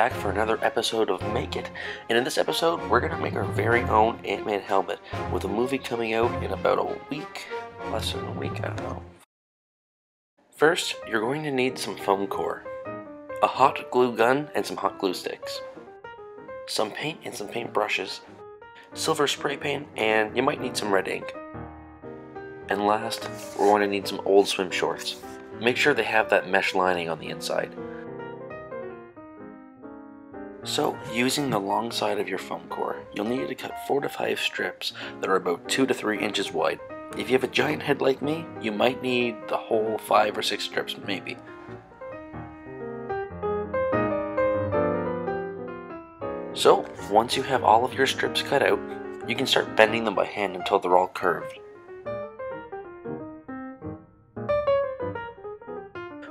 back for another episode of Make It, and in this episode we're going to make our very own Ant-Man helmet with a movie coming out in about a week, less than a week, I don't know. First, you're going to need some foam core, a hot glue gun and some hot glue sticks, some paint and some paint brushes, silver spray paint, and you might need some red ink. And last, we're going to need some old swim shorts. Make sure they have that mesh lining on the inside. So, using the long side of your foam core, you'll need to cut 4 to 5 strips that are about 2 to 3 inches wide. If you have a giant head like me, you might need the whole 5 or 6 strips maybe. So, once you have all of your strips cut out, you can start bending them by hand until they're all curved.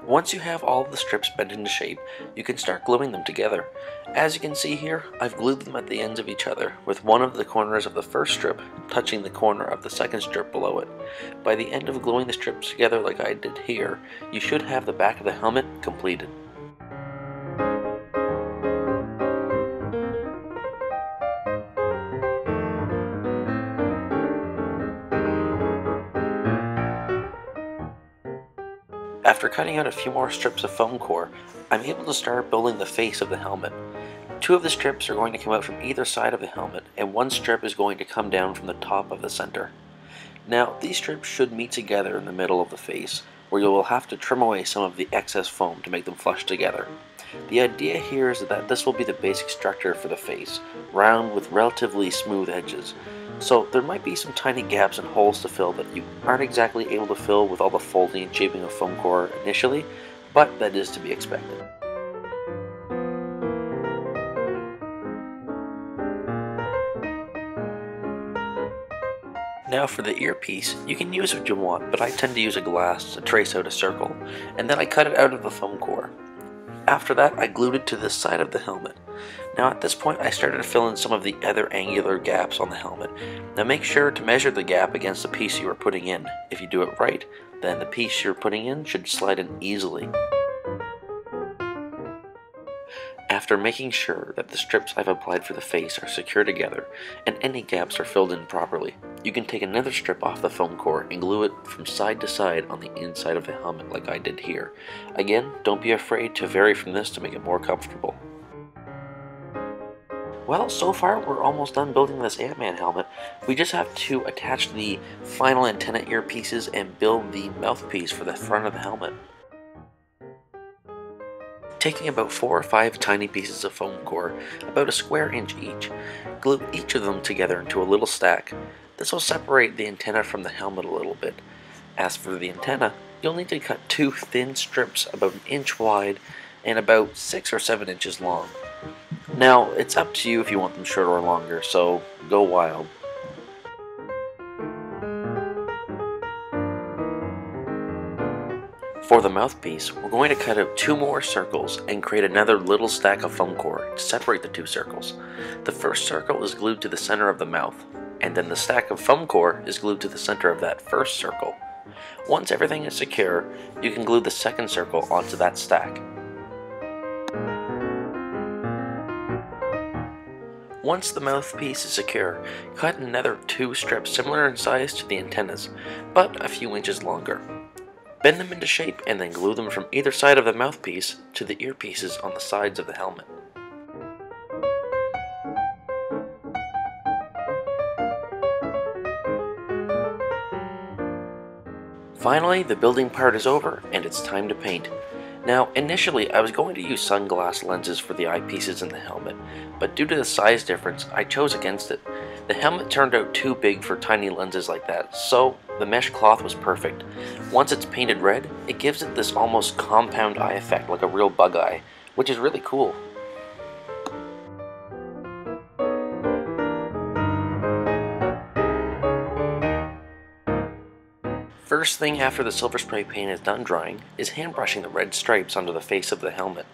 Once you have all of the strips bent into shape, you can start gluing them together. As you can see here, I've glued them at the ends of each other, with one of the corners of the first strip touching the corner of the second strip below it. By the end of gluing the strips together like I did here, you should have the back of the helmet completed. After cutting out a few more strips of foam core, I'm able to start building the face of the helmet. 2 of the strips are going to come out from either side of the helmet, and 1 strip is going to come down from the top of the center. Now, these strips should meet together in the middle of the face, where you will have to trim away some of the excess foam to make them flush together. The idea here is that this will be the basic structure for the face, round with relatively smooth edges. So there might be some tiny gaps and holes to fill that you aren't exactly able to fill with all the folding and shaping of foam core initially, but that is to be expected. Now for the earpiece, you can use what you want, but I tend to use a glass to trace out a circle, and then I cut it out of the foam core. After that, I glued it to the side of the helmet. Now at this point, I started to fill in some of the other angular gaps on the helmet. Now make sure to measure the gap against the piece you are putting in. If you do it right, then the piece you're putting in should slide in easily. After making sure that the strips I've applied for the face are secure together and any gaps are filled in properly, you can take another strip off the foam core and glue it from side to side on the inside of the helmet like I did here. Again, don't be afraid to vary from this to make it more comfortable. Well, so far we're almost done building this Ant-Man helmet. We just have to attach the final antenna earpieces and build the mouthpiece for the front of the helmet. Taking about 4 or 5 tiny pieces of foam core, about a square inch each, glue each of them together into a little stack. This will separate the antenna from the helmet a little bit. As for the antenna, you'll need to cut 2 thin strips about 1 inch wide and about 6 or 7 inches long. Now, it's up to you if you want them shorter or longer, so go wild. For the mouthpiece, we're going to cut out 2 more circles and create another little stack of foam core to separate the 2 circles. The first circle is glued to the center of the mouth, and then the stack of foam core is glued to the center of that first circle. Once everything is secure, you can glue the second circle onto that stack. Once the mouthpiece is secure, cut another 2 strips similar in size to the antennas, but a few inches longer. Bend them into shape and then glue them from either side of the mouthpiece to the earpieces on the sides of the helmet. Finally, the building part is over and it's time to paint. Now, initially I was going to use sunglass lenses for the eyepieces in the helmet, but due to the size difference, I chose against it. The helmet turned out too big for tiny lenses like that, so the mesh cloth was perfect. Once it's painted red, it gives it this almost compound eye effect like a real bug eye, which is really cool. First thing after the silver spray paint is done drying is hand brushing the red stripes onto the face of the helmet.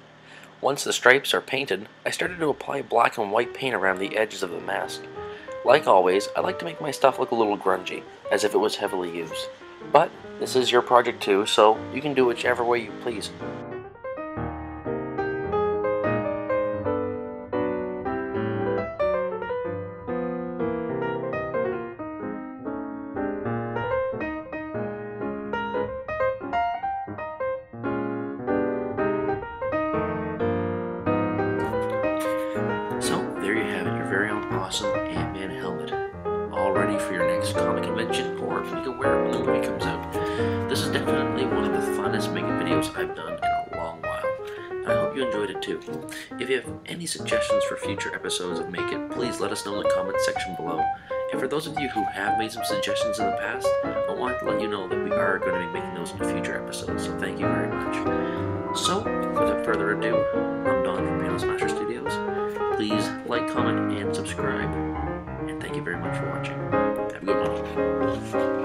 Once the stripes are painted, I started to apply black and white paint around the edges of the mask. Like always, I like to make my stuff look a little grungy, as if it was heavily used. But this is your project too, so you can do whichever way you please. awesome Ant-Man helmet, all ready for your next comic convention, or you can wear it when the movie comes out. This is definitely one of the funnest makeup videos I've done in a long while, and I hope you enjoyed it too. If you have any suggestions for future episodes of Make It, please let us know in the comments section below. And for those of you who have made some suggestions in the past, I want to let you know that we are going to be making those in future episodes, so thank you very much. So, without further ado, I'm Don from Piano Smasher Studios. Please like, comment, and subscribe. And thank you very much for watching. Have a good one.